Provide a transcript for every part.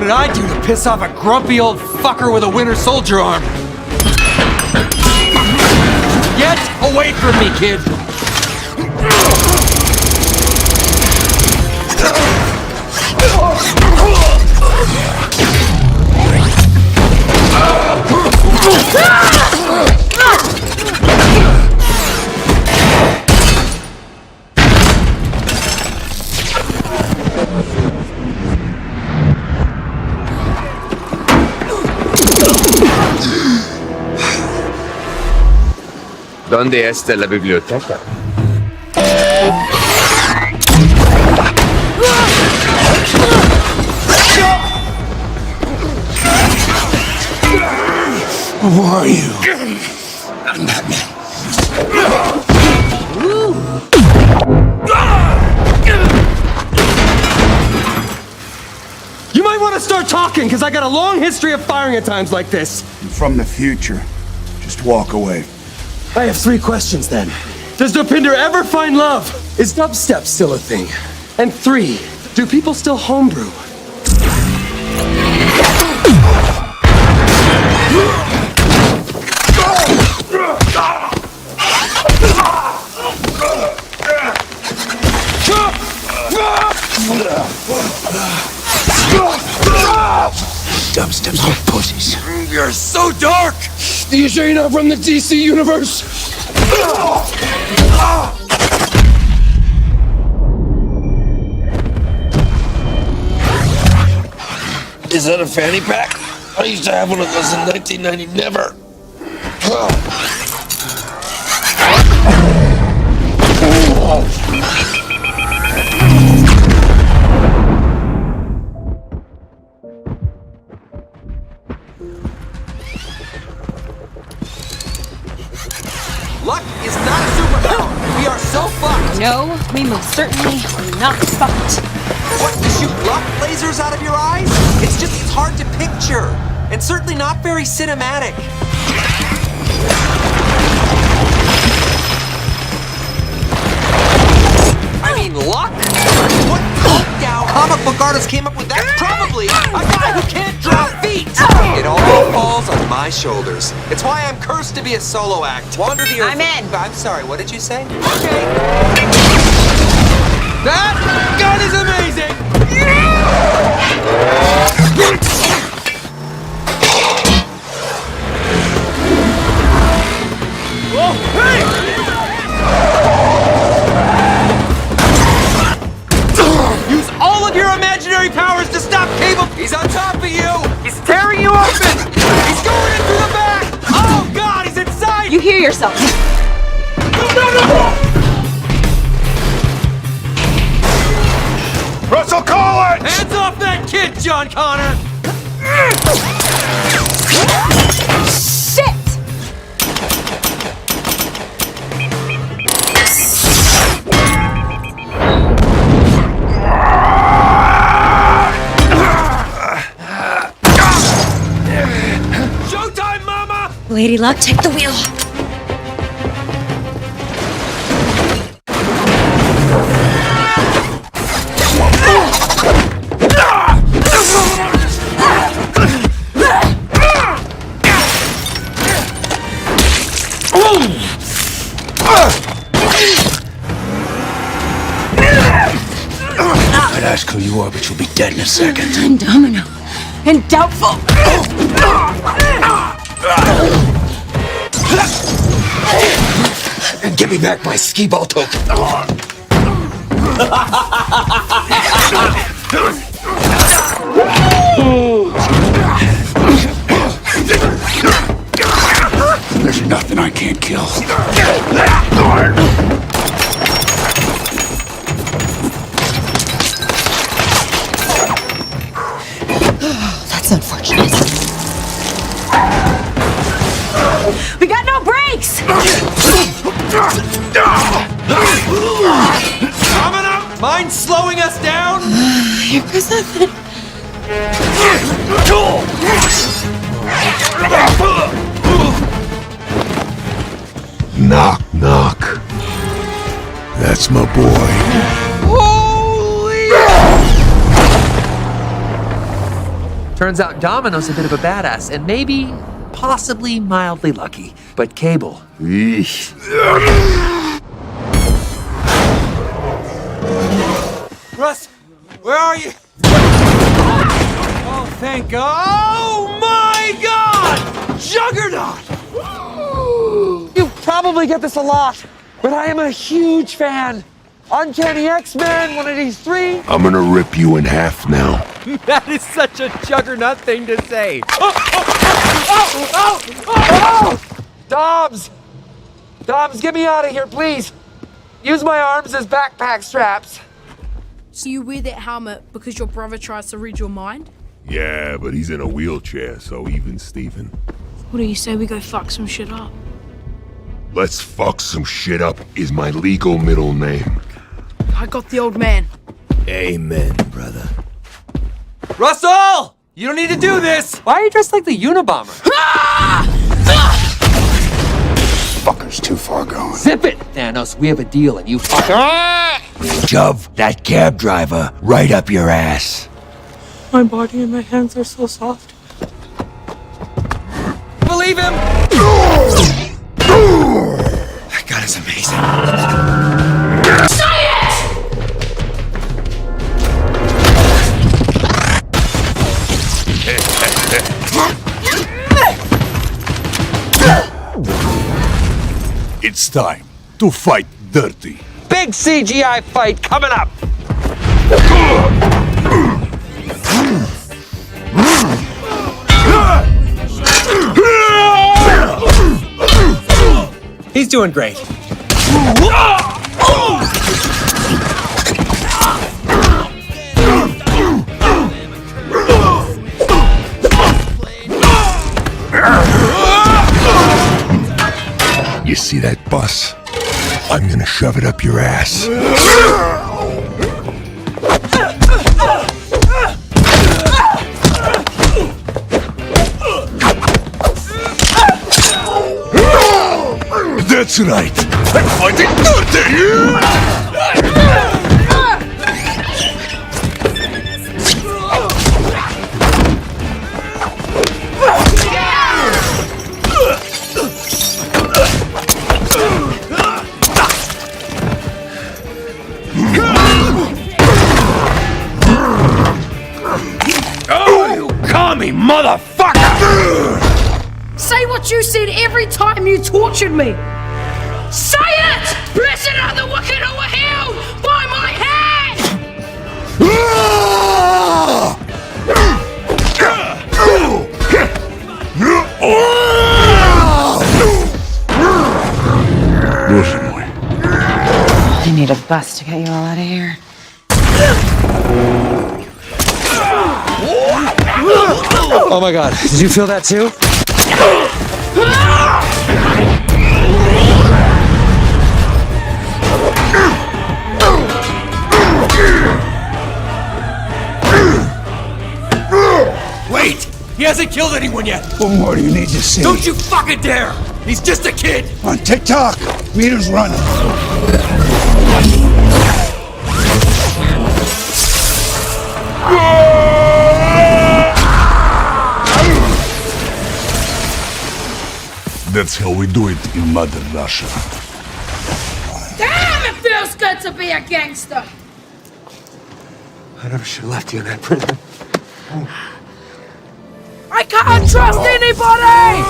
did I do to piss off a grumpy old fucker with a Winter Soldier arm? Get away from me, kid! ¿Dónde está la biblioteca? Who are you? I'm Batman. You might want to start talking, because I got a long history of firing at times like this. I'm from the future. Just walk away. I have 3 questions then. Does Dopinder ever find love? Is dubstep still a thing? And 3, do people still homebrew? Dubstep's for pussies. You're so dark! Are you sure you're not from the DC universe? Is that a fanny pack? I used to have one of those in 1990. Never. Luck is not a superpower. We are so fucked. No, we most certainly are not fucked. What, to shoot luck lasers out of your eyes? It's hard to picture, and certainly not very cinematic. I mean, luck? What down comic book artist came up with that? Probably a guy who can't draw feet! It all falls on my shoulders. It's why I'm cursed to be a solo act. Wander the earth. I'm in. I'm sorry, what did you say? Okay. That gun is amazing! Oh, hey! Use all of your imaginary powers to stop Cable! He's on top of you! He's tearing you open! He's going in through the back! Oh, God, he's inside! You hear yourself. No! Russell Collins! Hands off that kid, John Connor! Shit! Showtime, Mama! Lady Luck, take the wheel. I'd ask who you are, but you'll be dead in a second. And Domino. And doubtful. Give me back my skee ball token. There's nothing I can't kill. That's unfortunate. We got no brakes! Domino, mind slowing us down? Here goes nothing. Knock, knock. That's my boy. Holy! Turns out Domino's a bit of a badass and maybe, possibly mildly lucky. But Cable, Eesh. Russ, where are you? Oh, thank God. Oh my God! Juggernaut! You probably get this a lot, but I am a huge fan. Uncanny X-Men, one of these three. I'm gonna rip you in half now. That is such a Juggernaut thing to say. Dobbs! Dobbs, get me out of here, please. Use my arms as backpack straps. So you wear that helmet because your brother tries to read your mind? Yeah, but he's in a wheelchair, so even Steven. What do you say we go fuck some shit up? Let's fuck some shit up is my legal middle name. I got the old man. Amen, brother. Russell! You don't need to do this! Why are you dressed like the Unabomber? Fucker's too far gone. Zip it! Thanos, we have a deal and you fucker. Shove that cab driver right up your ass. My body and my hands are so soft. Believe him! That gun is amazing. It's time to fight dirty. Big CGI fight coming up! He's doing great. You see that bus? I'm gonna shove it up your ass. That's right. I'm fighting dirty. Oh, you commie motherfucker! Say what you said every time you tortured me! Say it! Blessed are the wicked who are healed by my hand! I need a bus to get you all out of here. Oh my God, did you feel that too? Wait! He hasn't killed anyone yet! What more do you need to see? Don't you fucking dare! He's just a kid! On TikTok, meter's running. That's how we do it in Mother Russia. Damn, it feels good to be a gangster! I never should have left you in that prison. I can't trust anybody!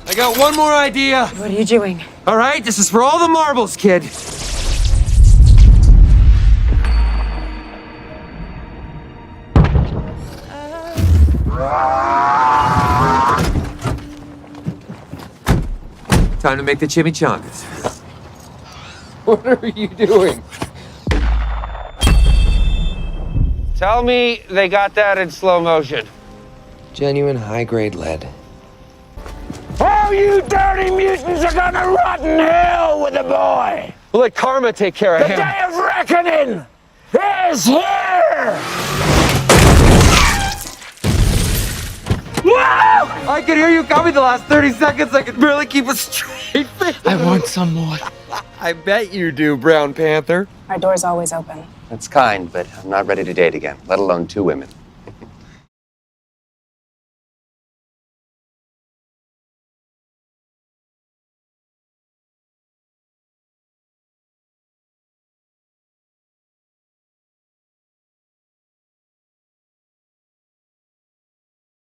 I got one more idea. What are you doing? All right, this is for all the marbles, kid. Time to make the chimichangas. What are you doing? Tell me they got that in slow motion. Genuine high-grade lead. All you dirty mutants are gonna rot in hell with the boy! We'll let Karma take care of The him. day of reckoning is here! Whoa! I could hear you coming the last 30 seconds. I could barely keep a straight face. I want some more. I bet you do, Brown Panther. Our door's always open. That's kind, but I'm not ready to date again, let alone two women.